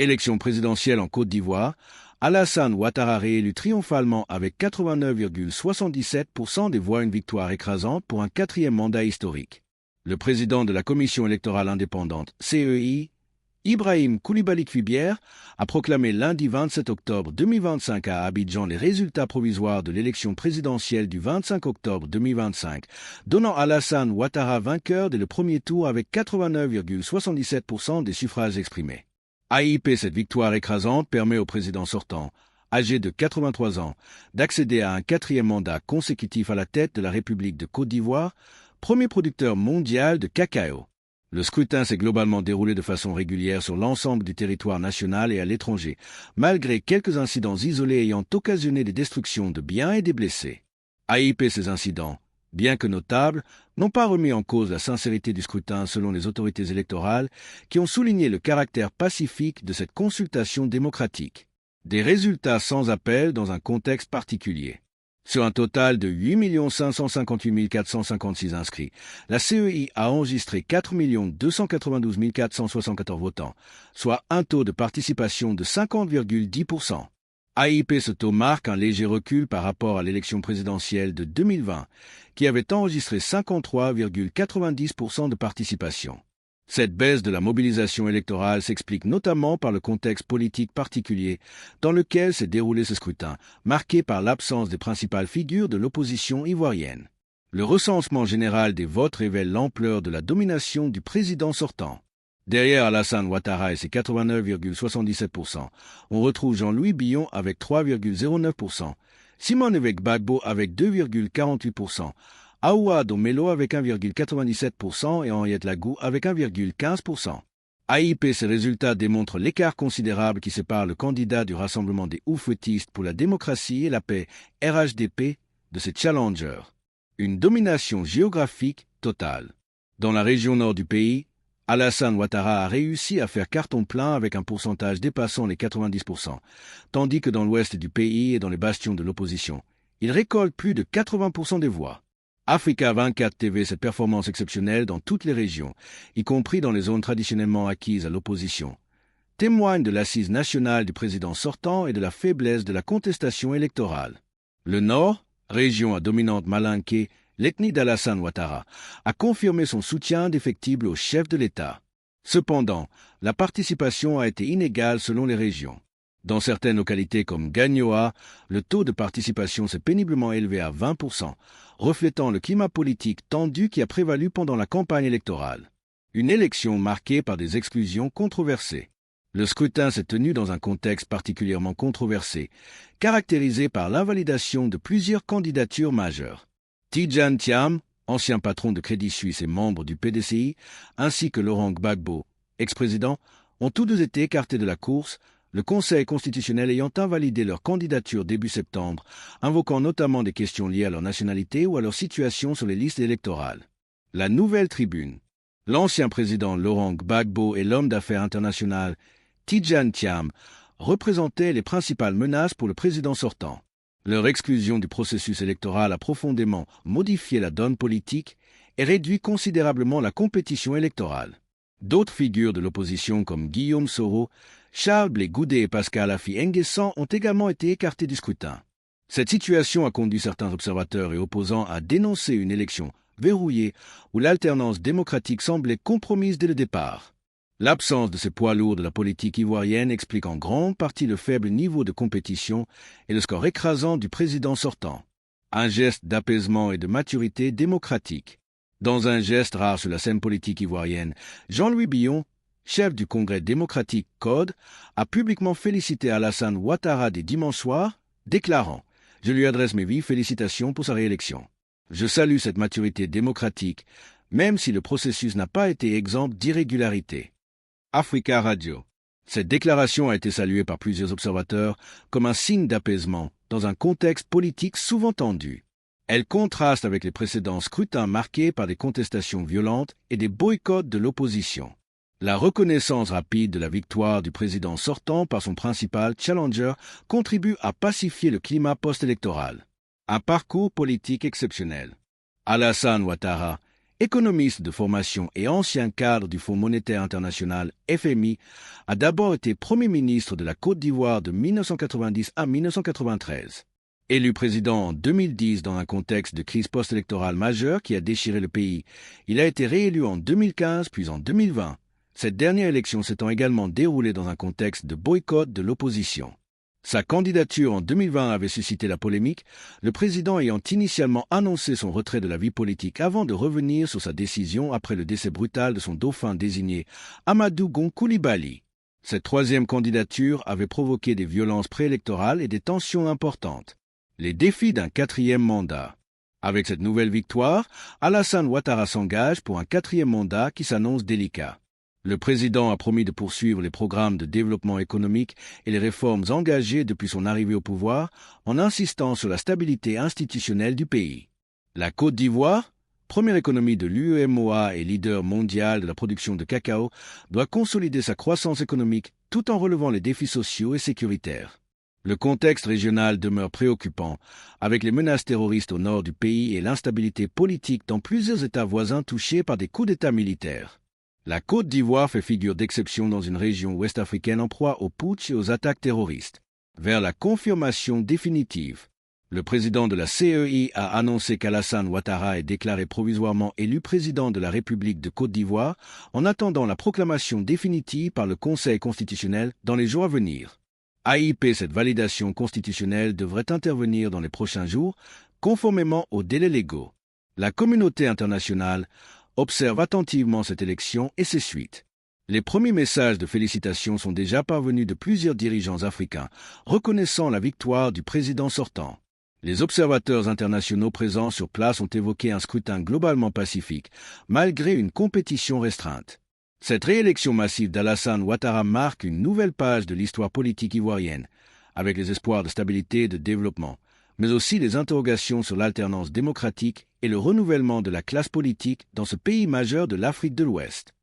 Élection présidentielle en Côte d'Ivoire, Alassane Ouattara réélu triomphalement avec 89,77% des voix, une victoire écrasante pour un quatrième mandat historique. Le président de la Commission électorale indépendante, CEI, Ibrahim Koulibaly Fibière, a proclamé lundi 27 octobre 2025 à Abidjan les résultats provisoires de l'élection présidentielle du 25 octobre 2025, donnant Alassane Ouattara vainqueur dès le premier tour avec 89,77% des suffrages exprimés. AIP, cette victoire écrasante permet au président sortant, âgé de 83 ans, d'accéder à un quatrième mandat consécutif à la tête de la République de Côte d'Ivoire, premier producteur mondial de cacao. Le scrutin s'est globalement déroulé de façon régulière sur l'ensemble du territoire national et à l'étranger, malgré quelques incidents isolés ayant occasionné des destructions de biens et des blessés. AIP, ces incidents, bien que notables, n'ont pas remis en cause la sincérité du scrutin selon les autorités électorales qui ont souligné le caractère pacifique de cette consultation démocratique. Des résultats sans appel dans un contexte particulier. Sur un total de 8 558 456 inscrits, la CEI a enregistré 4 292 474 votants, soit un taux de participation de 50,10%. AIP, ce taux marque un léger recul par rapport à l'élection présidentielle de 2020, qui avait enregistré 53,90% de participation. Cette baisse de la mobilisation électorale s'explique notamment par le contexte politique particulier dans lequel s'est déroulé ce scrutin, marqué par l'absence des principales figures de l'opposition ivoirienne. Le recensement général des votes révèle l'ampleur de la domination du président sortant. Derrière Alassane Ouattara et ses 89,77%, on retrouve Jean-Louis Billon avec 3,09%, Simone Gbagbo avec 2,48%, Aoua Domelo avec 1,97% et Henriette Lagou avec 1,15%. AIP, ces résultats démontrent l'écart considérable qui sépare le candidat du Rassemblement des Oufouettistes pour la démocratie et la paix, RHDP, de ses challengers. Une domination géographique totale. Dans la région nord du pays, Alassane Ouattara a réussi à faire carton plein avec un pourcentage dépassant les 90%, tandis que dans l'ouest du pays et dans les bastions de l'opposition, il récolte plus de 80% des voix. Africa 24 TV, cette performance exceptionnelle dans toutes les régions, y compris dans les zones traditionnellement acquises à l'opposition, témoigne de l'assise nationale du président sortant et de la faiblesse de la contestation électorale. Le Nord, région à dominante malinquée, l'ethnie d'Alassane Ouattara a confirmé son soutien indéfectible au chef de l'État. Cependant, la participation a été inégale selon les régions. Dans certaines localités comme Gagnoa, le taux de participation s'est péniblement élevé à 20%, reflétant le climat politique tendu qui a prévalu pendant la campagne électorale. Une élection marquée par des exclusions controversées. Le scrutin s'est tenu dans un contexte particulièrement controversé, caractérisé par l'invalidation de plusieurs candidatures majeures. Tidjane Thiam, ancien patron de Crédit Suisse et membre du PDCI, ainsi que Laurent Gbagbo, ex-président, ont tous deux été écartés de la course, le Conseil constitutionnel ayant invalidé leur candidature début septembre, invoquant notamment des questions liées à leur nationalité ou à leur situation sur les listes électorales. La Nouvelle Tribune. L'ancien président Laurent Gbagbo et l'homme d'affaires international Tidjane Thiam représentaient les principales menaces pour le président sortant. Leur exclusion du processus électoral a profondément modifié la donne politique et réduit considérablement la compétition électorale. D'autres figures de l'opposition comme Guillaume Soro, Charles Blé Goudé et Pascal Affi-N'Guessan ont également été écartés du scrutin. Cette situation a conduit certains observateurs et opposants à dénoncer une élection verrouillée où l'alternance démocratique semblait compromise dès le départ. L'absence de ces poids lourds de la politique ivoirienne explique en grande partie le faible niveau de compétition et le score écrasant du président sortant. Un geste d'apaisement et de maturité démocratique. Dans un geste rare sur la scène politique ivoirienne, Jean-Louis Billon, chef du Congrès démocratique CODE, a publiquement félicité Alassane Ouattara dès dimanche soir, déclarant « Je lui adresse mes vives félicitations pour sa réélection. Je salue cette maturité démocratique, même si le processus n'a pas été exempt d'irrégularité. » Africa Radio. Cette déclaration a été saluée par plusieurs observateurs comme un signe d'apaisement dans un contexte politique souvent tendu. Elle contraste avec les précédents scrutins marqués par des contestations violentes et des boycotts de l'opposition. La reconnaissance rapide de la victoire du président sortant par son principal challenger contribue à pacifier le climat post-électoral. Un parcours politique exceptionnel. Alassane Ouattara, économiste de formation et ancien cadre du Fonds monétaire international FMI, a d'abord été Premier ministre de la Côte d'Ivoire de 1990 à 1993. Élu président en 2010 dans un contexte de crise post-électorale majeure qui a déchiré le pays, il a été réélu en 2015 puis en 2020. Cette dernière élection s'étant également déroulée dans un contexte de boycott de l'opposition. Sa candidature en 2020 avait suscité la polémique, le président ayant initialement annoncé son retrait de la vie politique avant de revenir sur sa décision après le décès brutal de son dauphin désigné, Amadou Gon Coulibaly. Cette troisième candidature avait provoqué des violences préélectorales et des tensions importantes. Les défis d'un quatrième mandat. Avec cette nouvelle victoire, Alassane Ouattara s'engage pour un quatrième mandat qui s'annonce délicat. Le président a promis de poursuivre les programmes de développement économique et les réformes engagées depuis son arrivée au pouvoir en insistant sur la stabilité institutionnelle du pays. La Côte d'Ivoire, première économie de l'UEMOA et leader mondial de la production de cacao, doit consolider sa croissance économique tout en relevant les défis sociaux et sécuritaires. Le contexte régional demeure préoccupant, avec les menaces terroristes au nord du pays et l'instabilité politique dans plusieurs États voisins touchés par des coups d'État militaires. La Côte d'Ivoire fait figure d'exception dans une région ouest-africaine en proie aux putsch et aux attaques terroristes. Vers la confirmation définitive. Le président de la CEI a annoncé qu'Alassane Ouattara est déclaré provisoirement élu président de la République de Côte d'Ivoire en attendant la proclamation définitive par le Conseil constitutionnel dans les jours à venir. AIP, cette validation constitutionnelle devrait intervenir dans les prochains jours, conformément aux délais légaux. La communauté internationale observe attentivement cette élection et ses suites. Les premiers messages de félicitations sont déjà parvenus de plusieurs dirigeants africains, reconnaissant la victoire du président sortant. Les observateurs internationaux présents sur place ont évoqué un scrutin globalement pacifique, malgré une compétition restreinte. Cette réélection massive d'Alassane Ouattara marque une nouvelle page de l'histoire politique ivoirienne, avec les espoirs de stabilité et de développement, mais aussi les interrogations sur l'alternance démocratique et le renouvellement de la classe politique dans ce pays majeur de l'Afrique de l'Ouest.